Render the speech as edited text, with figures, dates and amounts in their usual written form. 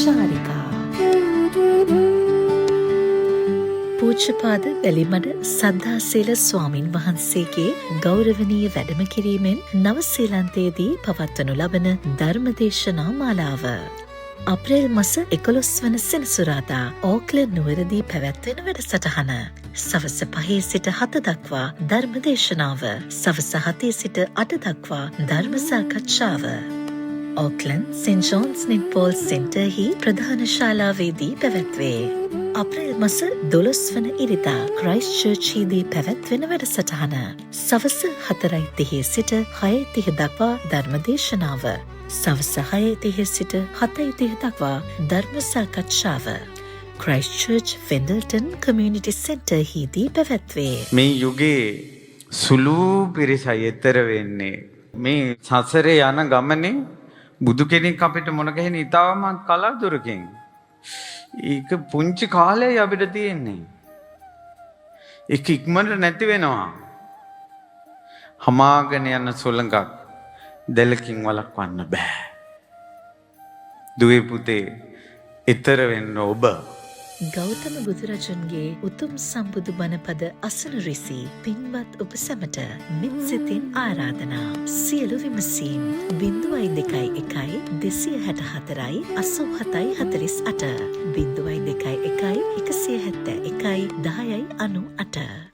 චාරිකා පූජ්‍යපාද වැලිමඩ සද්ධාසීල ස්වාමින් වහන්සේගේ ගෞරවනීය වැඩම කිරීමෙන් නවසීලන්තයේදී පවත්වනු ලබන ධර්මදේශනා මාලාව අප්‍රේල් මස 11 වන සෙනසුරාදා ඕක්ලන්ඩ් නුවරදී පැවැත්වෙන වැඩසටහන සවස 5 සිට 7 දක්වා ධර්මදේශනාව සවස 7 සිට 8 දක්වා ධර්ම සාකච්ඡාව ඕක්ලන්ඩ් සෙන්ට් ජෝන්ස් නිත් පෝල් සෙන්ටර්හි ප්‍රධාන ශාලාවේදී පැවැත්වේ. අප්‍රේල් මස 12 වන ඉරිදා ක්‍රයිස්ට් චර්ච්හිදී පැවැත්වෙන වැඩසටහන සවස 4:30 සිට 6:30 දක්වා ධර්මදේශනාව සවස 6:30 සිට 7:30 දක්වා ධර්ම සාකච්ඡාව ක්‍රයිස්ට් චර්ච් ෆෙන්ඩල්ටන් කමියුනිටි සෙන්ටර්හිදී පැවැත්වේ. මේ යුගයේ සුළු පිරිසයි ඈතර වෙන්නේ මේ සසරේ යන ගමනේ බුදු කෙනෙක් අපිට මොන ගහන ඉතාමත් කලාතුරකින් ඒක පුංචි කාලේ අපිට තියෙන්නේ ඒක ඉක්මනට නැති වෙනවා. හමාගෙන යන සොළඟක් දෙලකින් වළක්වන්න බෑ. දුවේ පුතේ ඊතර වෙන්න ඔබ ගෞතම බුදුරජුන්ගේ උතුම් සම්බුදු බණ පද අසන රිසි පින්වත් ඔබ සැමට මෙත් සිතින් ආරාධනා. සියලු විමසීම් 0211 264 87 48 0211 171 10 98